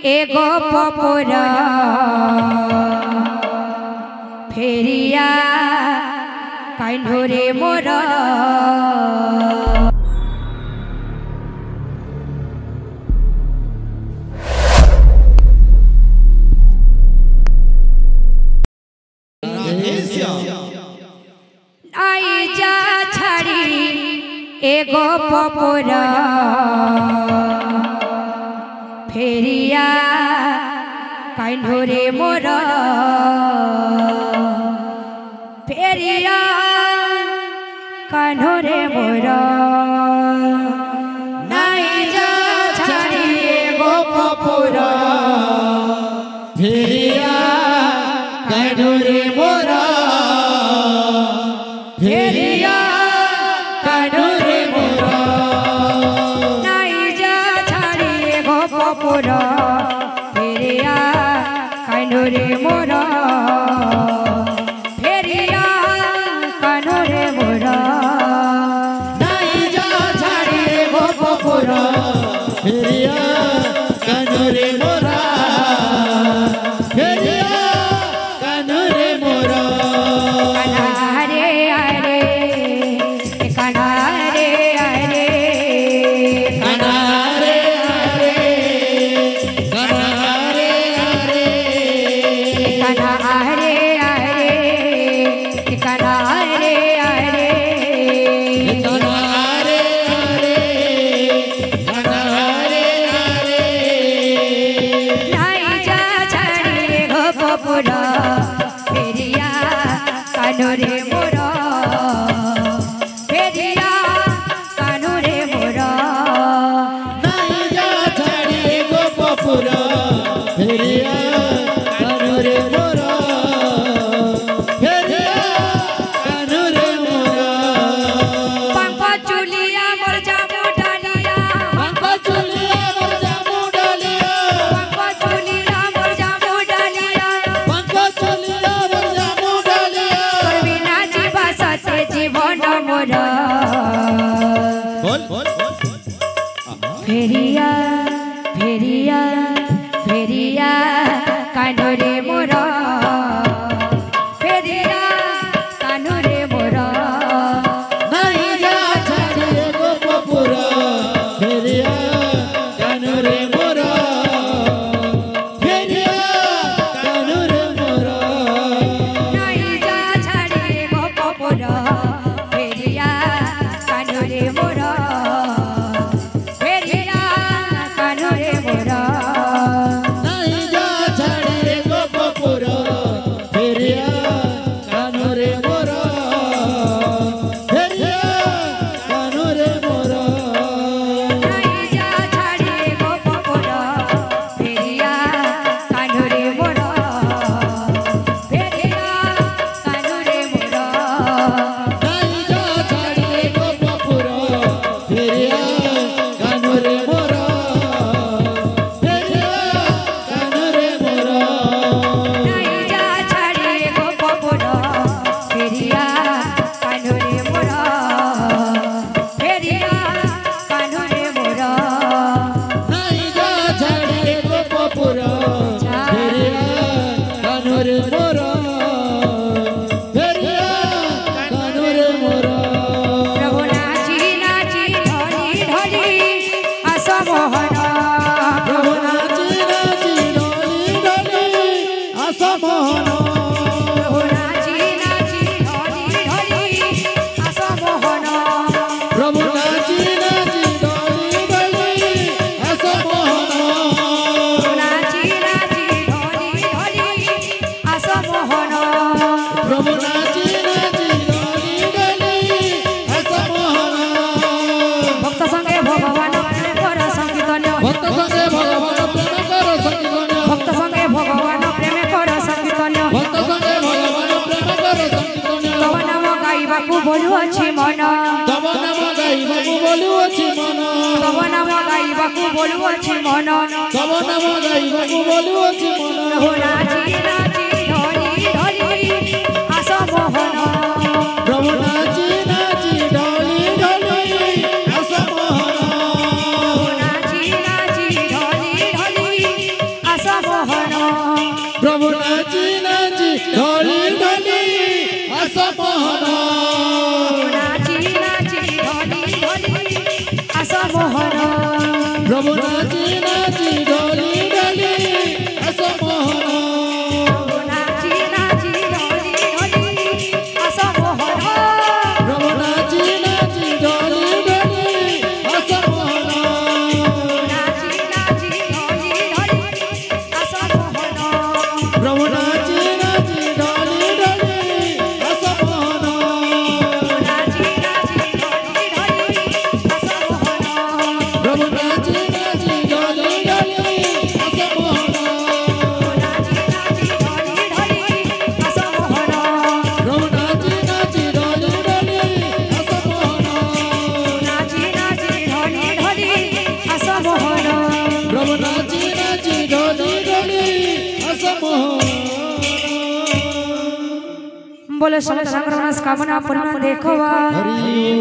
एगो पपुरा फेरिया कान्होरे मोरा आई जा छड़ी एगो पपुरा फेरिया कान्होरे मोरा फेरिया कान्होरे मोरा नाई जा छड़ी एगो पपुरा फेरिया कान्होरे मोरा फेरिया कान्होरे मोरा नाई जा छड़ी एगो पपुरा फेरिया कान्होरे मोरा फेरिया कान्होरे मोरा नाई जा छड़ी एगो पपुरा फेरिया कान्होरे मोरा फेरिया कान्होरे मोरा कनारे अरे कनारे अरे कनारे अरे कनारे अरे कनारे अरे कनारे अरे कनारे अरे कनारे अरे नाई जा छड़ी गो पपुरा फेरिया कान्होरे मोरा फेरिया कान्होरे मोरा नाई जा छड़ी गो पपुरा फेरिया कान्होरे मोरा फेरिया कान्होरे मोरा पंखा चुलिया मोर जामू डालिया पंखा चुलिया मोर जामू डालिया पंखा चुलिया मोर जामू डालिया पंखा चुलिया मोर जामू डालिया तोर बिना जीवा सते जीवन मोरा बोल फेरिया फेरिया फेरिया कान्होरे मोरा फेरिया कान्होरे मोरा नाई जा छड़ी गो पपुरा फेरिया कान्होरे मोरा फेरिया कान्होरे मोरा नाई जा छड़ी गो पपुरा फेरिया कान्होरे मोरा फेरिया कान्होरे मोरा नाई जा छड़ी गो पपुरा फेरिया कान्होरे मोरा फेरिया कान्होरे मोरा नाई जा छड़ी गो पपुरा फेरिया कान्होरे मोरा फेरिया कान्होरे मोरा नाई जा छड़ी गो पपुरा फेरिया कान्होरे मोरा फेरिया कान्होरे मोरा नाई जा छड़ी गो पपुरा फेरिया कान्होरे मोरा फेरिया कान्होरे मोरा नाई जा छड़ी गो पपुरा फेरिया कान्होरे मोरा फेरिया कान्होरे मोरा प्रभु नाची नाची ढोली ढोली आस मोहन प्रभु नाची नाची डोली डोली आशा मोहन प्रभु नाची नाची ढोली ढोली आस मोहन प्रभु नाची नाची डोली डोली आशा मोहन नाची नाची ढोली ढोली आस मोहन प्रभु नाची नाची डोली डोली आशा मोहन भक्त संगे भगवान प्रेम कर संकीर्तन भक्त संगे भगवान प्रेम कर संकीर्तन भक्त संगे भगवान प्रेम कर संकीर्तन भक्त संगे भगवान प्रेम कर संकीर्तन तव नाम गाइबाकू बोलुअछि मन तव नाम गाइबाकू बोलुअछि मन तव नाम गाइबाकू बोलुअछि मन तव नाम गाइबाकू बोलुअछि मन प्रभु नाची नाची ढोली ढोली आस मोहन प्रभु नाची नाची डोली डोली आशा मोहन प्रभु नाची नाची ढोली ढोली हस मोहन नाची नाची ढोली ढोली हस मोहन प्रभु नाची नाची ढोली ढोली हस मोहन नाची नाची ढोली ढोली हस मोहन प्रभु नाची नाची ढोली ढोली हस मोहन नाची नाची ढोली ढोली हस मोहन प्रभु नाची नाची ढोली ढोली हस मोहन नाची नाची ढोली ढोली हस मोहन प्रभु नाची नाची ढोली ढोली हस मोहन नाची नाची ढोली ढोली हस मोहन प्रभु नाची नाची ढोली ढोली हस मोहन बोले समस्त रंग रमस कामना पूर्ण देखवा हरि